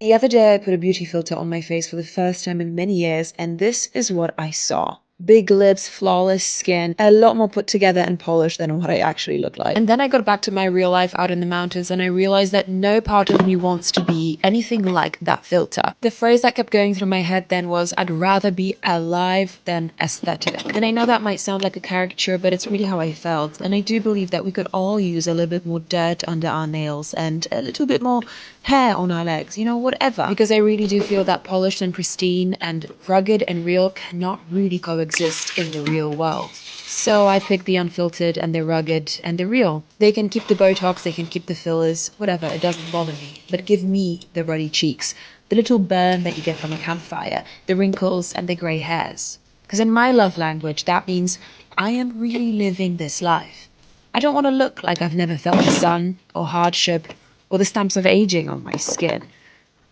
The other day I put a beauty filter on my face for the first time in many years, and this is what I saw. Big lips, flawless skin, a lot more put together and polished than what I actually look like. And then I got back to my real life out in the mountains and I realized that no part of me wants to be anything like that filter. The phrase that kept going through my head then was, I'd rather be alive than aesthetic. And I know that might sound like a caricature, but it's really how I felt. And I do believe that we could all use a little bit more dirt under our nails and a little bit more hair on our legs, you know, whatever. Because I really do feel that polished and pristine and rugged and real cannot really coexist in the real world. So I picked the unfiltered and the rugged and the real. They can keep the Botox, they can keep the fillers, whatever, it doesn't bother me. But give me the ruddy cheeks, the little burn that you get from a campfire, the wrinkles and the grey hairs. Because in my love language, that means I am really living this life. I don't want to look like I've never felt the sun or hardship or the stamps of aging on my skin.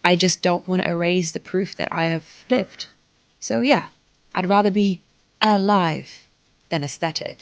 I just don't want to erase the proof that I have lived. So yeah, I'd rather be alive than aesthetic.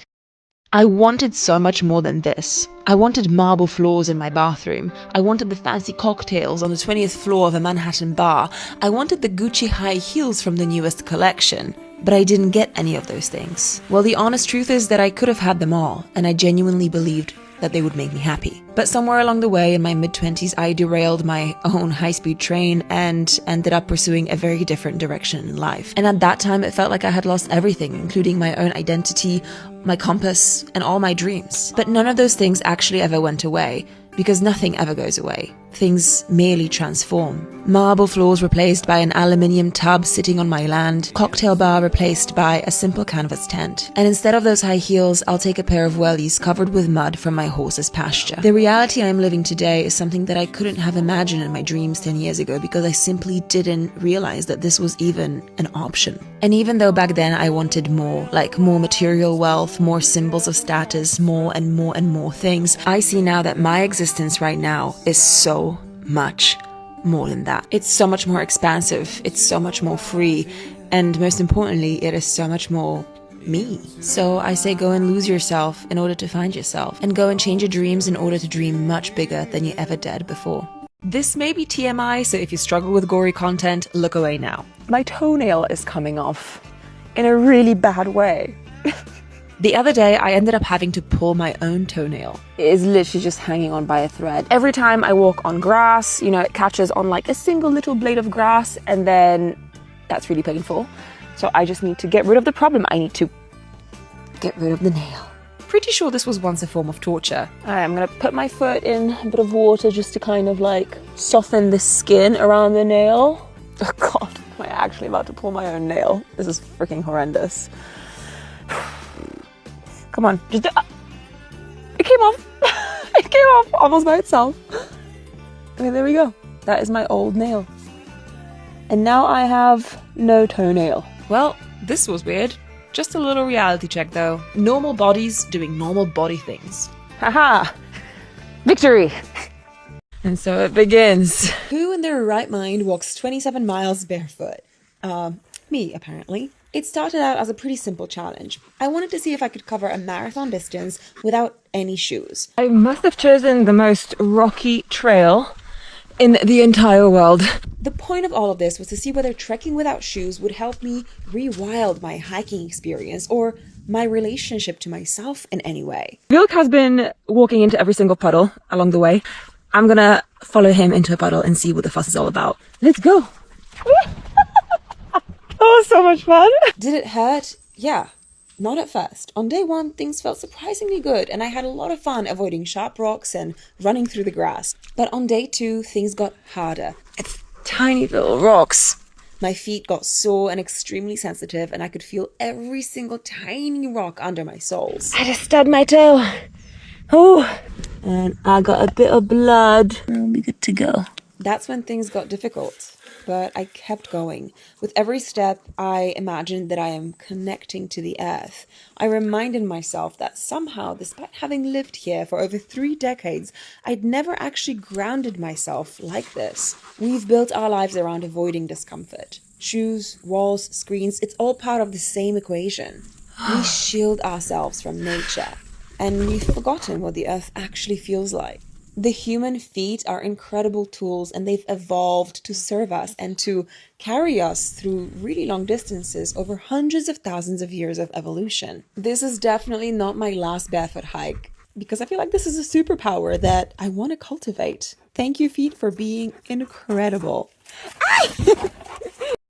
I wanted so much more than this. I wanted marble floors in my bathroom. I wanted the fancy cocktails on the 20th floor of a Manhattan bar. I wanted the Gucci high heels from the newest collection. But I didn't get any of those things. Well, the honest truth is that I could have had them all, and I genuinely believed that they would make me happy. But somewhere along the way in my mid-20s, I derailed my own high-speed train and ended up pursuing a very different direction in life. And at that time, it felt like I had lost everything, including my own identity, my compass, and all my dreams. But none of those things actually ever went away, because nothing ever goes away. Things merely transform. Marble floors replaced by an aluminium tub sitting on my land, cocktail bar replaced by a simple canvas tent. And instead of those high heels, I'll take a pair of wellies covered with mud from my horse's pasture. The reality I'm living today is something that I couldn't have imagined in my dreams 10 years ago because I simply didn't realize that this was even an option. And even though back then I wanted more, like more material wealth, more symbols of status, more and more and more things, I see now that my existence right now is so much more than that. It's so much more expansive, it's so much more free, and most importantly, it is so much more me. So I say go and lose yourself in order to find yourself, and go and change your dreams in order to dream much bigger than you ever dared before. This may be TMI, so if you struggle with gory content, look away now. My toenail is coming off in a really bad way. The other day, I ended up having to pull my own toenail. It is literally just hanging on by a thread. Every time I walk on grass, you know, it catches on like a single little blade of grass, and then that's really painful. So I just need to get rid of the problem. I need to get rid of the nail. Pretty sure this was once a form of torture. I'm gonna put my foot in a bit of water just to kind of like soften the skin around the nail. Oh God, am I actually about to pull my own nail? This is freaking horrendous. Come on, just do it. Came off. It came off almost by itself. Okay, there we go. That is my old nail. And now I have no toenail. Well, this was weird. Just a little reality check though. Normal bodies doing normal body things. Haha! Victory! And so it begins. Who in their right mind walks 27 miles barefoot? Me, apparently. It started out as a pretty simple challenge. I wanted to see if I could cover a marathon distance without any shoes. I must have chosen the most rocky trail in the entire world. The point of all of this was to see whether trekking without shoes would help me rewild my hiking experience or my relationship to myself in any way. Vilk has been walking into every single puddle along the way. I'm gonna follow him into a puddle and see what the fuss is all about. Let's go! That was so much fun. Did it hurt? Yeah. Not at first. On day one, things felt surprisingly good, and I had a lot of fun avoiding sharp rocks and running through the grass. But on day two, things got harder. It's tiny little rocks. My feet got sore and extremely sensitive, and I could feel every single tiny rock under my soles. I just stubbed my toe. Oh, and I got a bit of blood. I'll be good to go. That's when things got difficult. But I kept going. With every step, I imagined that I am connecting to the earth. I reminded myself that somehow, despite having lived here for over 3 decades, I'd never actually grounded myself like this. We've built our lives around avoiding discomfort. Shoes, walls, screens, it's all part of the same equation. We shield ourselves from nature, and we've forgotten what the earth actually feels like. The human feet are incredible tools, and they've evolved to serve us and to carry us through really long distances over hundreds of thousands of years of evolution. This is definitely not my last barefoot hike, because I feel like this is a superpower that I want to cultivate. Thank you, feet, for being incredible.